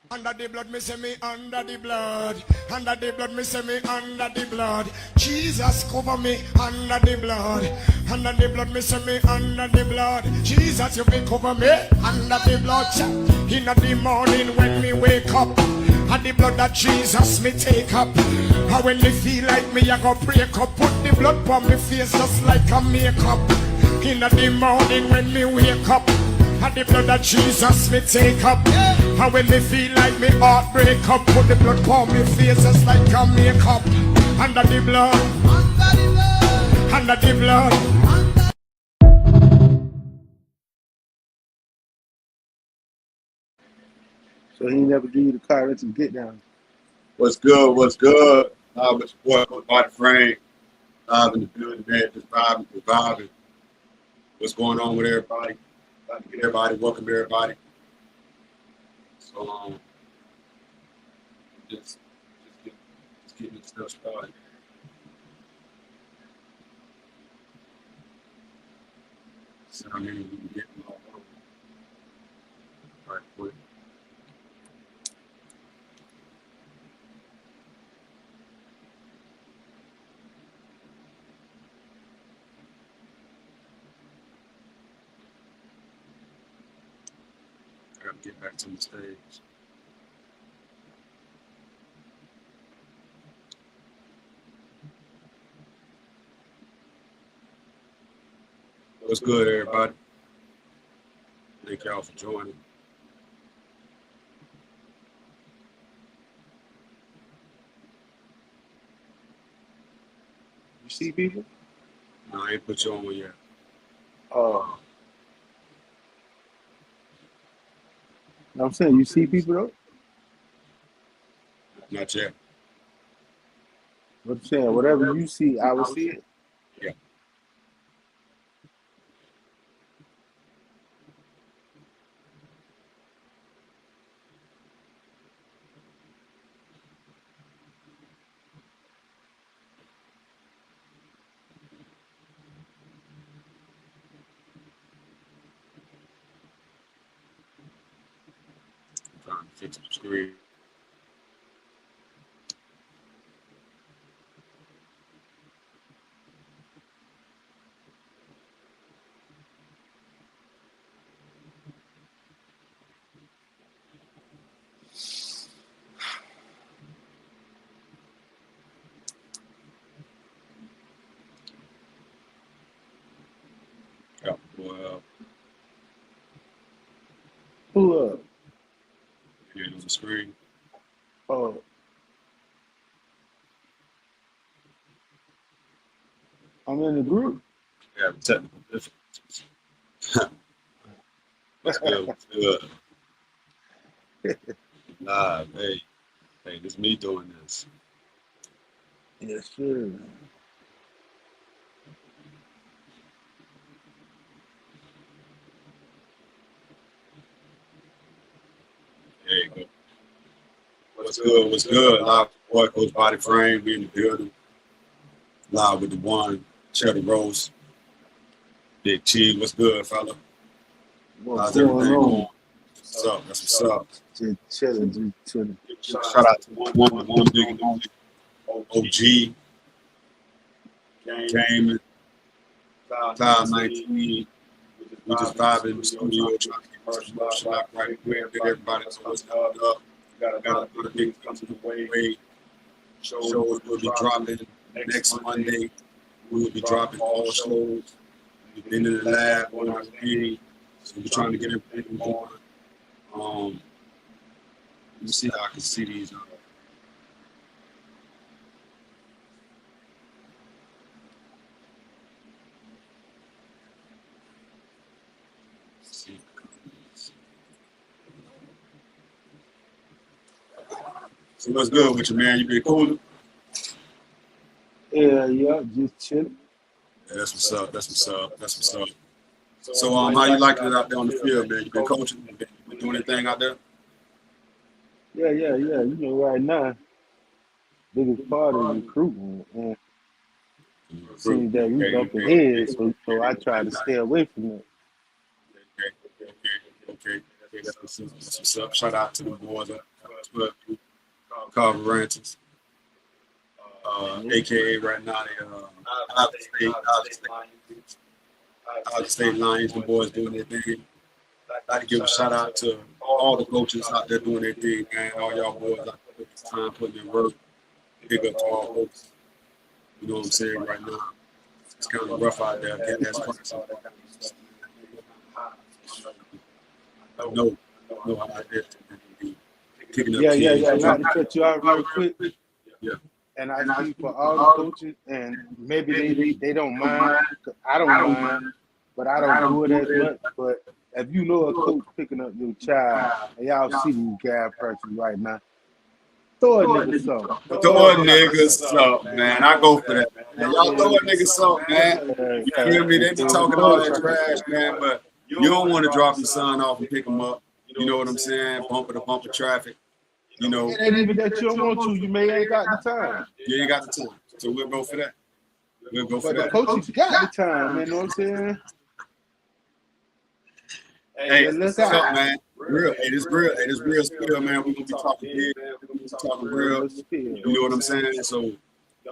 Under the blood, me say me under the blood. Under the blood, me say me under the blood. Jesus cover me under the blood. Under the blood, me say me under the blood. Jesus, you be cover me under the blood. In the morning when me wake up, and the blood that Jesus me take up. And when me feel like me, I go break up. Put the blood on me face just like a makeup. In the morning when me wake up, and the blood that Jesus me take up. And when me feel like me heart break up, put the blood on me face just like a makeup. Under the blood, under the blood. So he never give you the car to get down. What's good? What's good? With your boy, Body Frame. Live in the building, man. Just vibing. What's going on with everybody? About to get everybody, welcome everybody. So, just getting this stuff started. So, I mean, we can get them all over. Right, quick. I gotta get back to the stage. What's good, everybody? Thank y'all for joining. You see people? No, I ain't put you on one yet. Oh. No, I'm saying you see people though? Not yet. What I'm saying, whatever you see, I will see it. Yeah. I'm trying to fix the screen. Yeah, well, Pull up. yeah, there's a screen. Oh. I'm in the group. Yeah, technical difficulties. What's good? What's good? Live, hey, this me doing this. Yes, sir. There you go. What's good? What's good? Live boy, Coach Body Frame. We in the building. Live with the one, Cheddar Rose. Big Cheese. What's good, fella? What's How's everything going on? going? What's up? That's what's up. Just chilling, just chilling. Shout out to one big and only OG. Came in Cloud 19. We just vibing in the studio, trying to get this promotion out right quick. Get everybody to what's coming up. Got a big things coming the way. Shows will be dropping next Monday. We will be dropping all shows. We've been in the lab, going on the so we're trying to get everything going. Let me see how I can see these. So what's good with you, man? You been cool? Yeah, just chilling. Yeah, that's what's up. That's what's up. That's what's up. So how you liking it out there on the field, man? You been coaching? You been doing anything out there? Yeah. You know, right now, biggest part of recruitment, man. Seems that we up ahead, so I try to stay away from that. Okay. That's what's up. Shout out to the boys 12 Carver Ranchers. AKA right now they out of state Lions, the boys doing their thing. I'd like to give a shout out to all the coaches out there doing their thing, man. All y'all boys out there this time putting in work. Big up to all coaches. You know what I'm saying right now. It's kind of rough out there. Getting that spot. I know how I did. Kicking up kids. Not to cut you out real quick. Yeah. And I speak for all the coaches, and maybe they don't mind. I don't mind, but I don't do it as much. But if you know a coach picking up your child, and y'all see these gas prices right now, throw a nigga something. Throw a nigga something, man. I go for that. Man. Y'all throw a nigga something, man. You feel me? They be talking all that trash, man, but you don't want to drop your son off and pick him up. You know what I'm saying? Bumper to bumper traffic. You know, it ain't even that you don't want to. You may ain't got the time. You ain't got the time, so we'll go for that. We'll go for that. But the coaches got the time, man. You know what I'm saying? Hey, what's up, man? Real. Hey, this real. Hey, this real spill, man. We're gonna be talking big. We're gonna be talking real. You know what I'm saying? So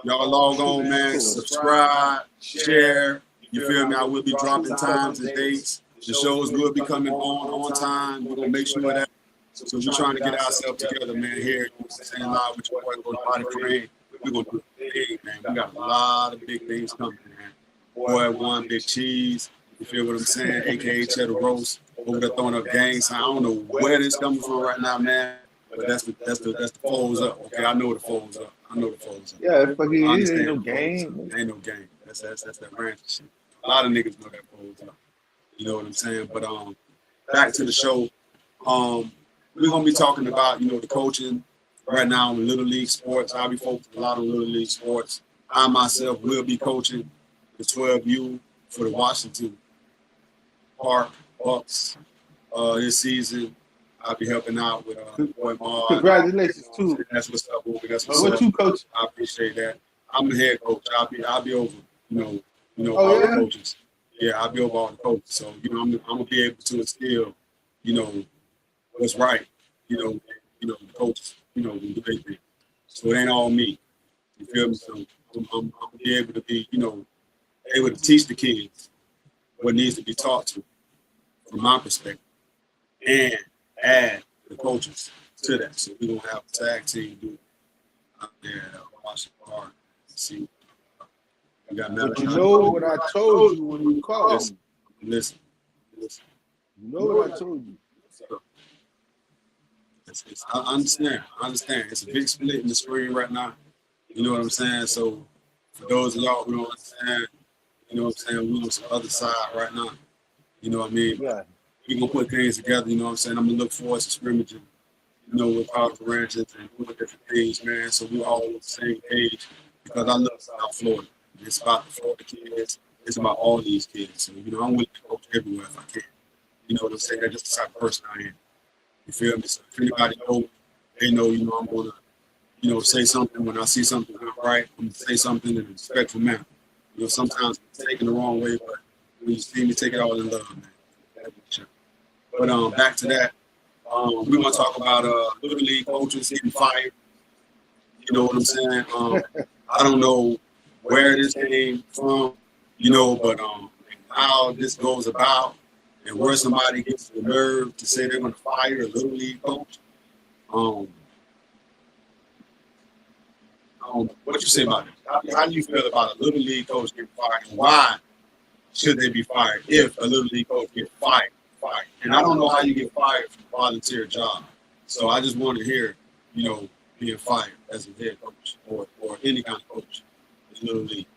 y'all log on, man. Subscribe, share. You feel me? I will be dropping times and dates. The shows will be coming on time. We're gonna make sure that. So we're trying to get ourselves together, man, here. Saying live with your boy, Coach Body Frame. We're going to do it big, man. We got a lot of big things coming, man. Boy, one big cheese. You feel what I'm saying? AKA Cheddar Roast. Over there throwing up gangs. I don't know where this coming from right now, man. But that's the foes up. Okay, I know the foes up. Yeah, it's fucking ain't no game. Ain't no game. That's that ranch shit. A lot of niggas know that foes up. You know what I'm saying? But back to the show. We're going to be talking about, you know, the coaching right now in Little League sports. I'll be focused a lot on Little League sports. I myself will be coaching the 12U for the Washington Park Bucks this season. I'll be helping out with boy Mars. Congratulations, too. That's what's up, boy. That's what up. You coach? I appreciate that. I'm the head coach. I'll be over, all the coaches. Yeah, I'll be over all the coaches. So, I'm going to be able to instill, what's right, the coaches, the big thing. So it ain't all me. You feel me? So I'm gonna be able to be, able to teach the kids what needs to be taught to, from my perspective, and add the coaches to that. So we're gonna have a tag team do out there at Washington Park. See, we got but you know what I told you when you called me. Listen. You know what I told you. I understand. It's a big split in the screen right now. You know what I'm saying? So for those of y'all who don't understand, we're on the other side right now. You know what I mean? Yeah. We're going to put things together, you know what I'm saying? I'm going to look forward to scrimmaging, with Carver Ranchers and doing different things, man. So we're all on the same page because I love South Florida. It's about the Florida kids. It's about all these kids. So, I'm willing to coach everywhere if I can. You know what I'm saying? That's just the type of person I am. You feel me? So if anybody knows, they know, I'm going to, say something when I see something not right. I'm going to say something in a respectful manner. Sometimes it's taken the wrong way, but when you see me, take it all in love, man. But back to that, we want to talk about Little League coaches getting fired. You know what I'm saying? I don't know where this came from, but how this goes about. And where somebody gets the nerve to say they're going to fire a Little League coach. What you say about it? How do you feel about a Little League coach getting fired? And why should they be fired if a Little League coach gets fired? And I don't know how you get fired from a volunteer job. So I just want to hear, being fired as a head coach or any kind of coach in Little League.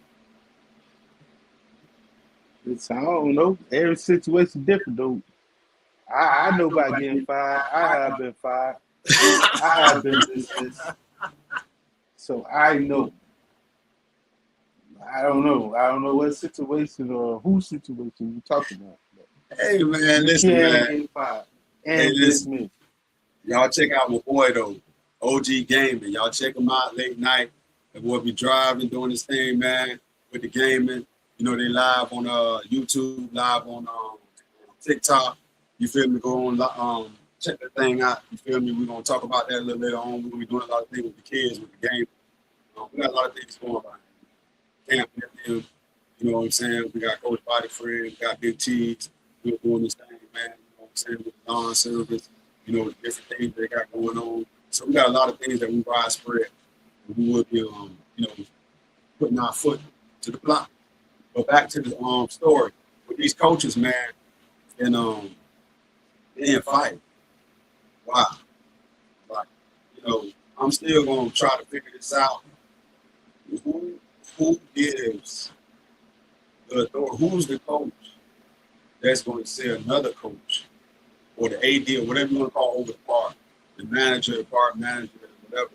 I don't know. Every situation different, though. I know about getting fired. I have been fired. I have been dismissed. So I know. I don't know. I don't know what situation or whose situation you're talking about. Hey, man, listen, man. And listen. Y'all check out my boy, though, OG Gaming. Y'all check him out late night. The boy be driving, doing his thing, man, with the gaming. They live on YouTube, live on TikTok. You feel me? Go on check that thing out. You feel me? We're gonna talk about that a little later on. We're gonna be doing a lot of things with the kids, with the game. We got a lot of things going on. Camp with them, you know what I'm saying? We got Coach Body Friend, we got Big T's. We're doing this thing, man. You know what I'm saying? With the non-service, you know, the different things they got going on. So we got a lot of things that we widespread. We will be, you know, putting our foot to the block. But back to the story with these coaches, man, and they didn't fight. Wow. Like, you know, I'm still gonna try to figure this out. Who gives the authority? Who's the coach that's going to say another coach or the AD or whatever you want to call over the park, the manager, the park manager, whatever,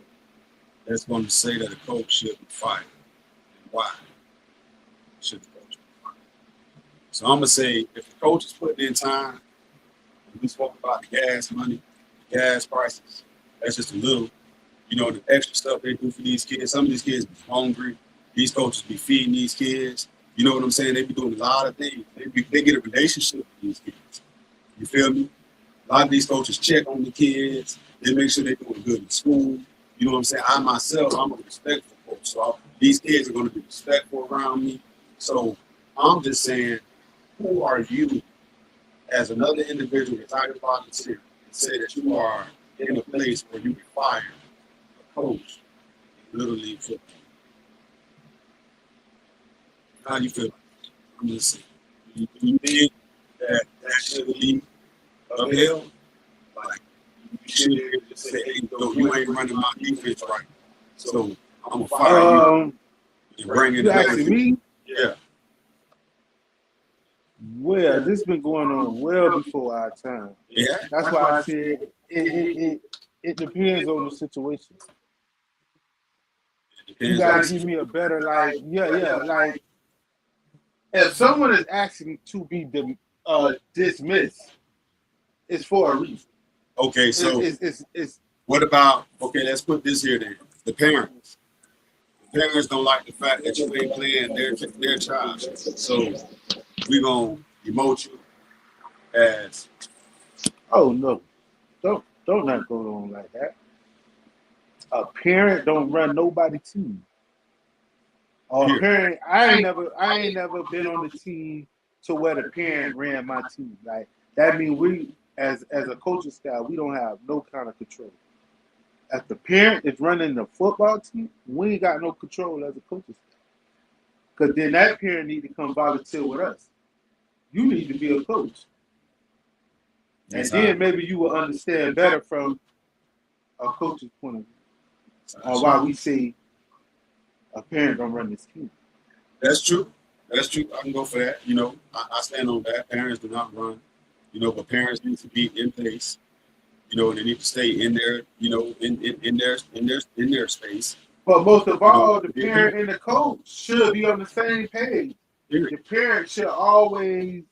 that's going to say that a coach should be fired and why should the coach be fired? So I'm gonna say if the coach is putting in time, we spoke about the gas money, the gas prices. That's just a little. You know, the extra stuff they do for these kids. Some of these kids be hungry. These coaches be feeding these kids. You know what I'm saying? They be doing a lot of things. They get a relationship with these kids. You feel me? A lot of these coaches check on the kids. They make sure they're doing good in school. You know what I'm saying? I myself, I'm a respectful coach. So these kids are going to be respectful around me. So I'm just saying, who are you as another individual, retired volunteer, and say that you are in a place where you can fire a coach in Little League football? How do you feel? I'm just saying. You think that should be upheld? Like, you should just say, hey, no, you ain't running my defense right. So I'm going to fire you and bring in you asking me? Yeah. Well, this has been going on well before our time. Yeah. That's why I said it depends on the situation. You gotta give me a better, like, like, if someone is asking to be dismissed, it's for a reason. Okay, so it's what about, okay, let's put this here then. The parents. The parents don't like the fact that you ain't playing their child. So we're going to emote you as. Oh, no. Don't not go on like that. A parent don't run nobody team. Or a parent, I ain't never been on the team to where the parent ran my team. Like that means we as a coaching staff, we don't have no kind of control. If the parent is running the football team, we ain't got no control as a coaching staff. Because then that parent need to come volunteer with us. You need to be a coach. And then maybe you will understand better from a coach's point of view. Why we say a parent don't run this team. That's true. That's true. I can go for that. You know, I stand on that. Parents do not run. You know, but parents need to be in place. You know, and they need to stay in there. You know, in their space. But most of all, the parent and the coach should be on the same page. The parent should always.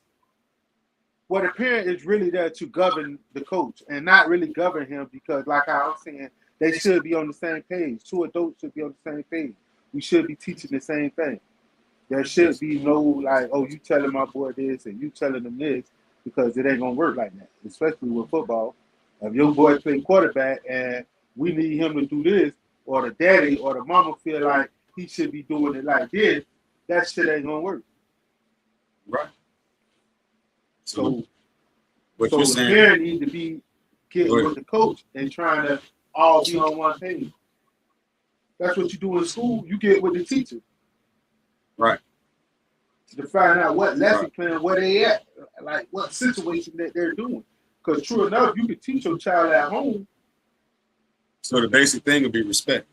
Well, the parent is really there to govern the coach and not really govern him because, like I was saying, they should be on the same page. Two adults should be on the same page. We should be teaching the same thing. There should be no like, oh, you telling my boy this and you telling him this because it ain't gonna work like that. Especially with football. If your boy play quarterback and we need him to do this, or the daddy or the mama feel like he should be doing it like this, that shit ain't gonna work. Right. So what the you're saying, parent need to be getting with the coach and trying to all be on one page. That's what you do in school. You get with the teacher. Right. To find out what lesson plan, where they at, like what situation that they're doing. Because true enough, you can teach your child at home. So the basic thing would be respect.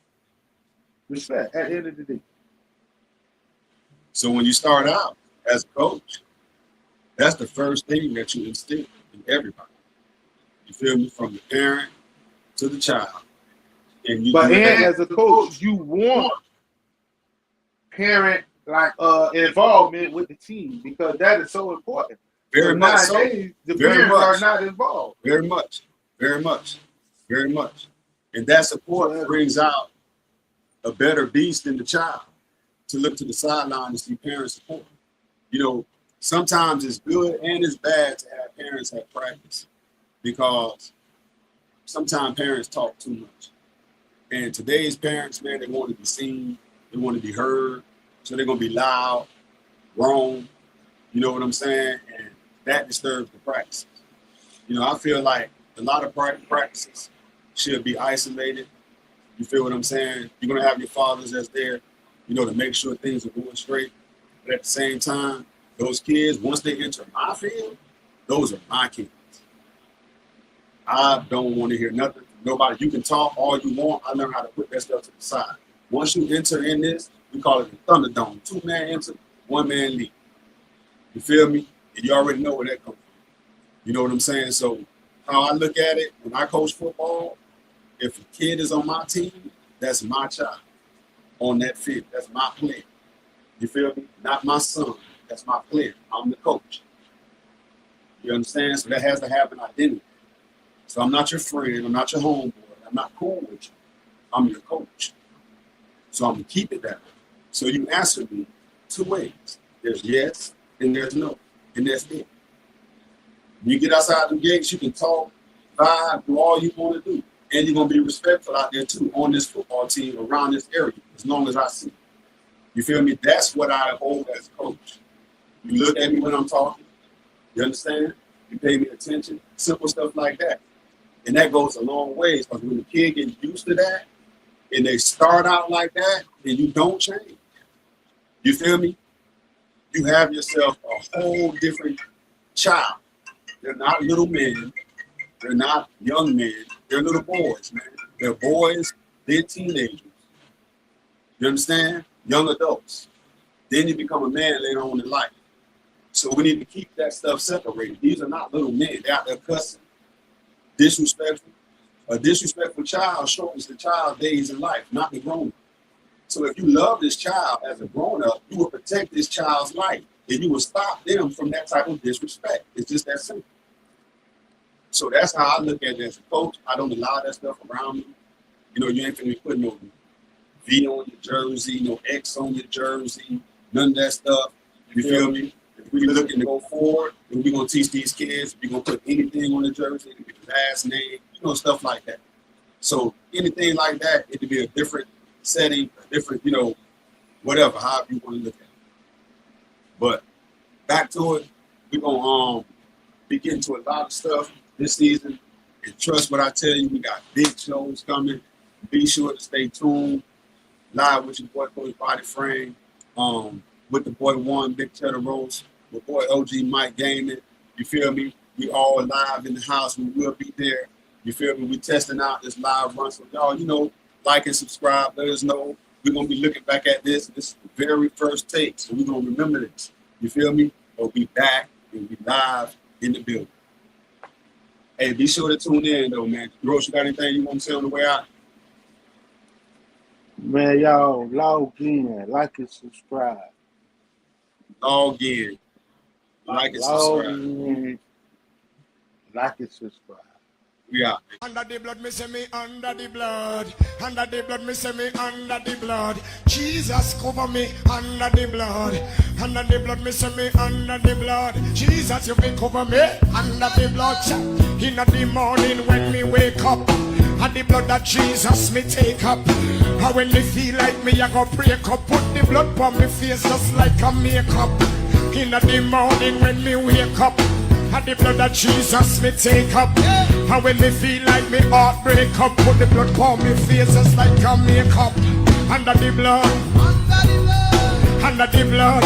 Respect at the end of the day. So when you start out as a coach, that's the first thing that you instill in everybody. You feel me? From the parent to the child. And you as a coach, you want parent like involvement with the team because that is so important. Very much so. The parents are not involved. Very much. Very much. Very much. And that support brings out a better beast in the child to look to the sideline and see parent support. You know, sometimes it's good and it's bad to have parents at practice because sometimes parents talk too much. And today's parents, man, they want to be seen, they want to be heard, so they're gonna be loud, wrong. You know what I'm saying? And that disturbs the practice. You know, I feel like a lot of practices should be isolated. You feel what I'm saying? You're gonna have your fathers that's there, you know, to make sure things are going straight. But at the same time, those kids, once they enter my field, those are my kids. I don't want to hear nothing from nobody. You can talk all you want. I learned how to put that stuff to the side. Once you enter in this, we call it the Thunderdome. 2-man enter, 1-man leave. You feel me? And you already know where that comes from. You know what I'm saying? So how I look at it, when I coach football, if a kid is on my team, that's my child on that field. That's my player. You feel me? Not my son. That's my player. I'm the coach. You understand? So that has to have an identity. So I'm not your friend. I'm not your homeboy. I'm not cool with you. I'm your coach. So I'm going to keep it that way. So you answer me 2 ways. There's yes and there's no. And that's it. When you get outside the gates, you can talk, vibe, do all you want to do. And you're going to be respectful out there too on this football team around this area, as long as I see you. You feel me? That's what I hold as a coach. You look at me when I'm talking. You understand? You pay me attention. Simple stuff like that. And that goes a long ways, because when the kid gets used to that and they start out like that, then you don't change. You feel me? You have yourself a whole different child. They're not little men. They're not young men. They're little boys, man. They're boys. They're teenagers. You understand? Young adults. Then you become a man later on in life. So we need to keep that stuff separated. These are not little men. They're out there cussing. Disrespectful. A disrespectful child shortens the child's days in life, not the grown-up. So if you love this child as a grown-up, you will protect this child's life, and you will stop them from that type of disrespect. It's just that simple. So that's how I look at it as a coach. I don't allow that stuff around me. You know, you ain't finna put no V on your jersey, no X on your jersey, none of that stuff. You feel me? If we're looking to go forward, then we're going to teach these kids, we're going to put anything on the jersey, it could be the last name, you know, stuff like that. So anything like that, it could be a different setting, a different, you know, whatever, however you want to look at it. But back to it, we're going to be getting to a lot of stuff this season. And trust what I tell you, we got big shows coming. Be sure to stay tuned. Live with your boy, Coach Body Frame. With the boy One, Big Cheddar Roast. With boy OG Mike Gaming. You feel me? We all live in the house. We will be there. You feel me? We testing out this live run. So y'all, you know, like and subscribe. Let us know. We're going to be looking back at this. This is the very first take. So we're going to remember this. You feel me? We'll be back and be live in the building. Hey, be sure to tune in, though, man. Roach, you got anything you want to say on the way out? Man, y'all log in, like and subscribe. Log in, like and Log subscribe. in, like and subscribe. We out. Under the blood, me say me under the blood. Under the blood, me say me under the blood. Jesus cover me under the blood. Under the blood, me say me under the blood. Jesus, you can cover me under the blood. In the morning when me wake up, and the blood that Jesus me take up. And when me feel like me, I go break up. Put the blood on me face just like a makeup. In the morning when me wake up, and the blood that Jesus me take up. And when me feel like me heart break up, put the blood on me face just like a makeup. Under the blood, under the blood, under the blood.